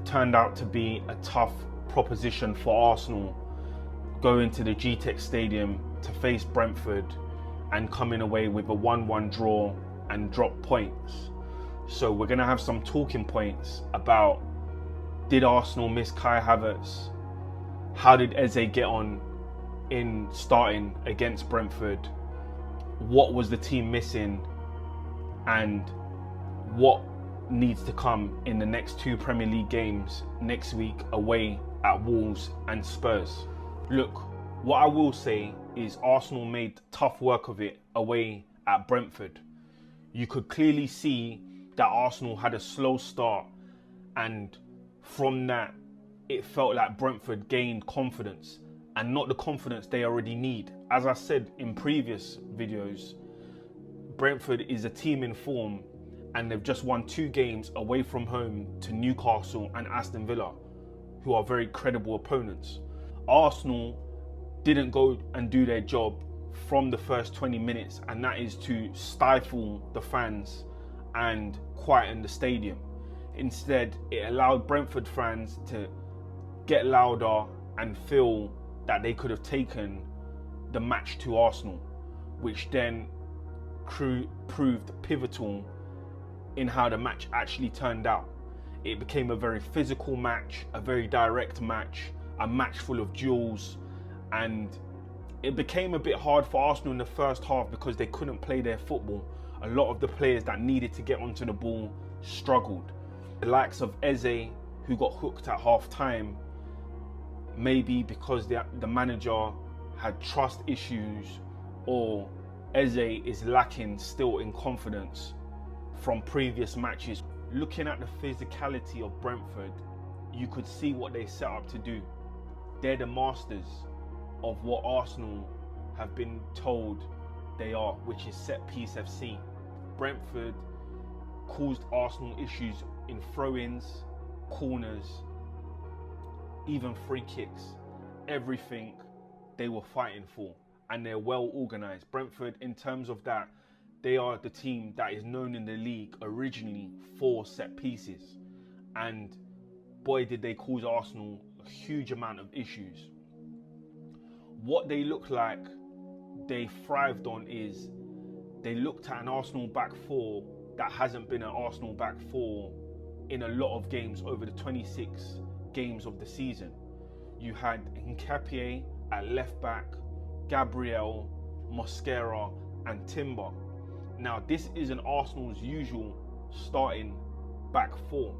Turned out to be a tough proposition for Arsenal, going to the GTEC Stadium to face Brentford and coming away with a 1-1 draw and drop points. So we're going to have some talking points about, did Arsenal miss Kai Havertz? How did Eze get on in starting against Brentford? What was the team missing? And what needs to come in the next two Premier League games next week away at Wolves and Spurs? Look, what I will say is Arsenal made tough work of it away at Brentford. You could clearly see that Arsenal had a slow start, and from that it felt like Brentford gained confidence, and not the confidence they already need. As I said in previous videos, Brentford is a team in form, and they've just won 2 games away from home to Newcastle and Aston Villa, who are very credible opponents. Arsenal didn't go and do their job from the first 20 minutes, and that is to stifle the fans and quieten the stadium. Instead, it allowed Brentford fans to get louder and feel that they could have taken the match to Arsenal, which then proved pivotal in how the match actually turned out. It became a very physical match, a very direct match, a match full of duels, and it became a bit hard for Arsenal in the first half because they couldn't play their football. A lot of the players that needed to get onto the ball struggled. The likes of Eze, who got hooked at half time, maybe because the manager had trust issues, or Eze is lacking still in confidence from previous matches. Looking at the physicality of Brentford, you could see what they set up to do. They're the masters of what Arsenal have been told they are, which is set piece FC. Brentford caused Arsenal issues in throw-ins, corners, even free kicks. Everything they were fighting for, and they're well organised. Brentford, in terms of that, they are the team that is known in the league originally for set pieces, and boy did they cause Arsenal a huge amount of issues. What they look like they thrived on is they looked at an Arsenal back four that hasn't been an Arsenal back four in a lot of games over the 26 games of the season. You had Nketiah at left back, Gabriel, Mosquera and Timber. Now this isn't Arsenal's usual starting back four.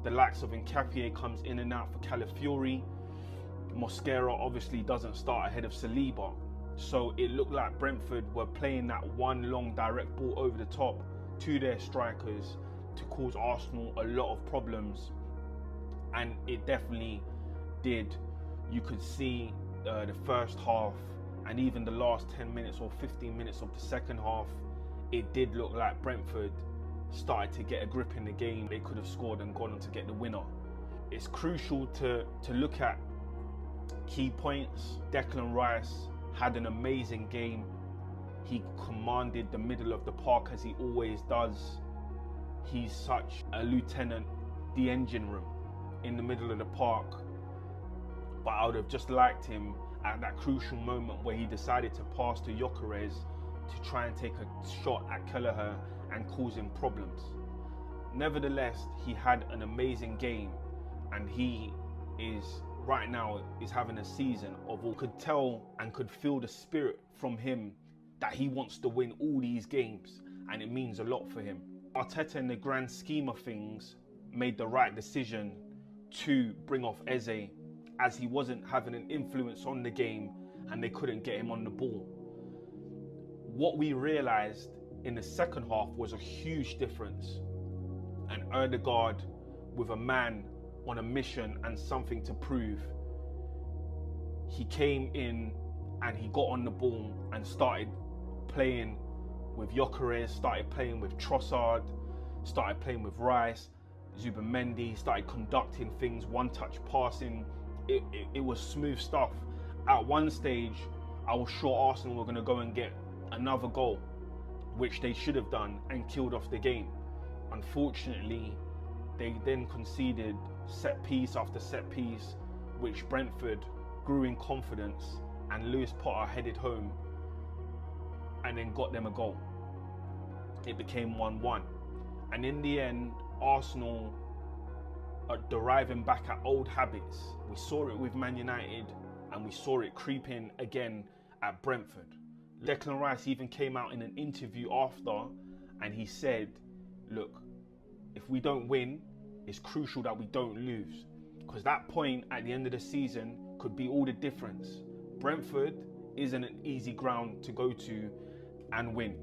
The likes of Nketiah comes in and out for Calafiori. Mosquera obviously doesn't start ahead of Saliba. So it looked like Brentford were playing that one long direct ball over the top to their strikers to cause Arsenal a lot of problems. And it definitely did. You could see the first half and even the last 10 minutes or 15 minutes of the second half, it did look like Brentford started to get a grip in the game. They could have scored and gone on to get the winner. It's crucial to look at key points. Declan Rice had an amazing game. He commanded the middle of the park as he always does. He's such a lieutenant, the engine room in the middle of the park. But I would have just liked him at that crucial moment where he decided to pass to Gyökeres to try and take a shot at Kelleher and cause him problems. Nevertheless, he had an amazing game, and he is right now is having a season of all. Could tell and could feel the spirit from him that he wants to win all these games, and it means a lot for him. Arteta, in the grand scheme of things, made the right decision to bring off Eze, as he wasn't having an influence on the game and they couldn't get him on the ball. What we realised in the second half was a huge difference, and Ødegaard, with a man on a mission and something to prove, he came in and he got on the ball and started playing with Gyökeres, started playing with Trossard, started playing with Rice, Zubimendi, started conducting things, one-touch passing. It was smooth stuff. At one stage, I was sure Arsenal were going to go and get another goal, which they should have done and killed off the game. Unfortunately, they then conceded set piece after set piece, which Brentford grew in confidence, and Lewis Potter headed home and then got them a goal. It became 1-1. And in the end, Arsenal are deriving back at old habits. We saw it with Man United, and we saw it creeping again at Brentford. Declan Rice even came out in an interview after, and he said, look, if we don't win, it's crucial that we don't lose, because that point at the end of the season could be all the difference. Brentford isn't an easy ground to go to and win.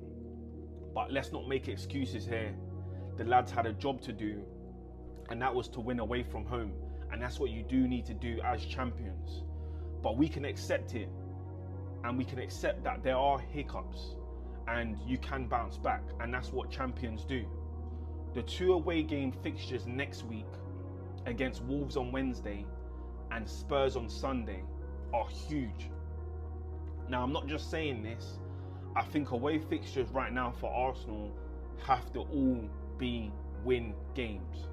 But let's not make excuses here. The lads had a job to do, and that was to win away from home. And that's what you do need to do as champions. But we can accept it, and we can accept that there are hiccups, and you can bounce back, and that's what champions do. The 2 away game fixtures next week against Wolves on Wednesday and Spurs on Sunday are huge. Now, I'm not just saying this. I think away fixtures right now for Arsenal have to all be win games.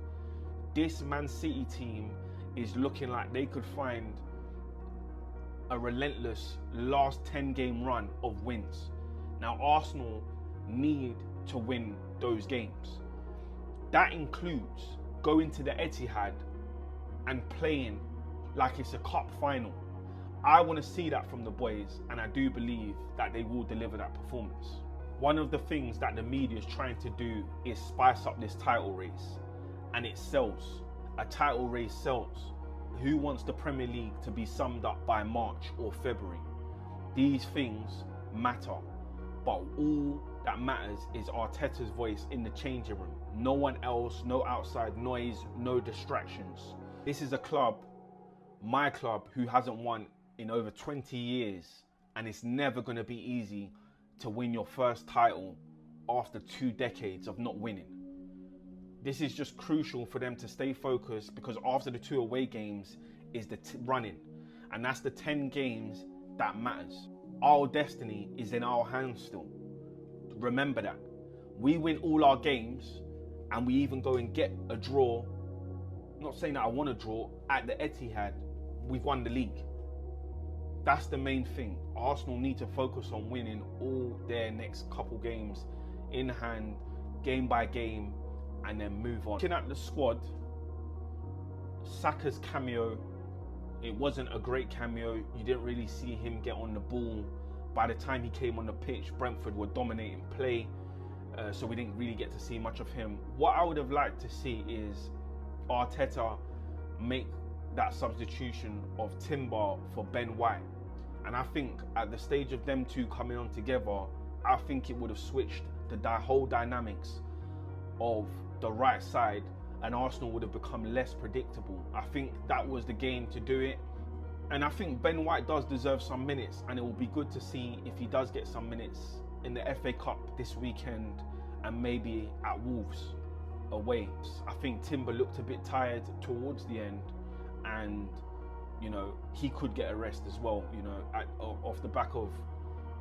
This Man City team is looking like they could find a relentless last 10-game run of wins. Now, Arsenal need to win those games. That includes going to the Etihad and playing like it's a cup final. I want to see that from the boys, and I do believe that they will deliver that performance. One of the things that the media is trying to do is spice up this title race, and it sells. A title race sells. Who wants the Premier League to be summed up by March or February? These things matter, but all that matters is Arteta's voice in the changing room. No one else, no outside noise, no distractions. This is a club, my club, who hasn't won in over 20 years, and it's never going to be easy to win your first title after 2 decades of not winning. This is just crucial for them to stay focused, because after the 2 away games is the running, and that's the 10 games that matters. Our destiny is in our hands still. Remember that. We win all our games, and we even go and get a draw. I'm not saying that I want a draw at the Etihad. We've won the league. That's the main thing. Arsenal need to focus on winning all their next couple games in hand, game by game, and then move on. Looking at the squad, Saka's cameo, it wasn't a great cameo. You didn't really see him get on the ball. By the time he came on the pitch, Brentford were dominating play, so we didn't really get to see much of him. What I would have liked to see is Arteta make that substitution of Timber for Ben White. And I think at the stage of them two coming on together, I think it would have switched the whole dynamics of the right side, and Arsenal would have become less predictable. I think that was the game to do it. And I think Ben White does deserve some minutes, and it will be good to see if he does get some minutes in the FA Cup this weekend and maybe at Wolves away. I think Timber looked a bit tired towards the end, and you know, he could get a rest as well, you know, off the back of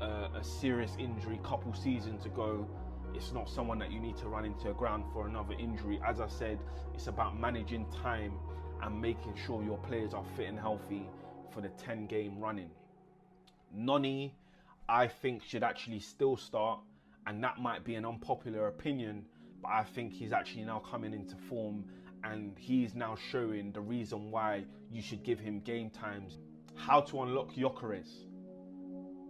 a serious injury couple seasons ago. It's not someone that you need to run into a ground for another injury. As I said, it's about managing time and making sure your players are fit and healthy for the 10-game running. Noni, I think, should actually still start, and that might be an unpopular opinion, but I think he's actually now coming into form, and he's now showing the reason why you should give him game times. How to unlock Gyökeres.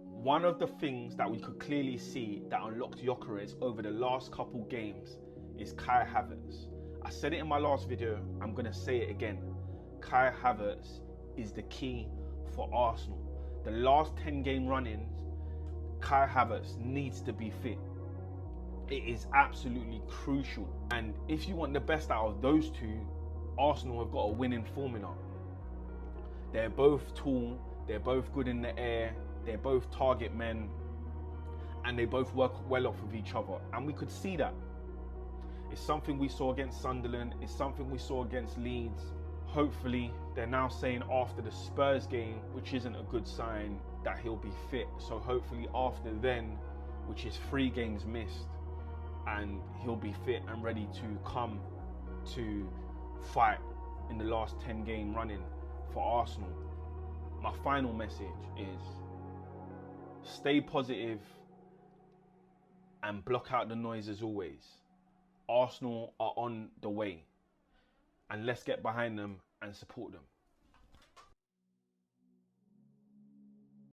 One of the things that we could clearly see that unlocked Gyökeres over the last couple games is Kai Havertz. I said it in my last video, I'm going to say it again. Kai Havertz is the key for Arsenal. The last 10-game run-ins, Kai Havertz needs to be fit. It is absolutely crucial. And if you want the best out of those two, Arsenal have got a winning formula. They're both tall, they're both good in the air, they're both target men, and they both work well off of each other. And we could see that. It's something we saw against Sunderland, it's something we saw against Leeds. Hopefully, they're now saying after the Spurs game, which isn't a good sign, that he'll be fit. So hopefully after then, which is 3 games missed, and he'll be fit and ready to come to fight in the last 10 game running for Arsenal. My final message is stay positive and block out the noise as always. Arsenal are on the way, and let's get behind them and support them.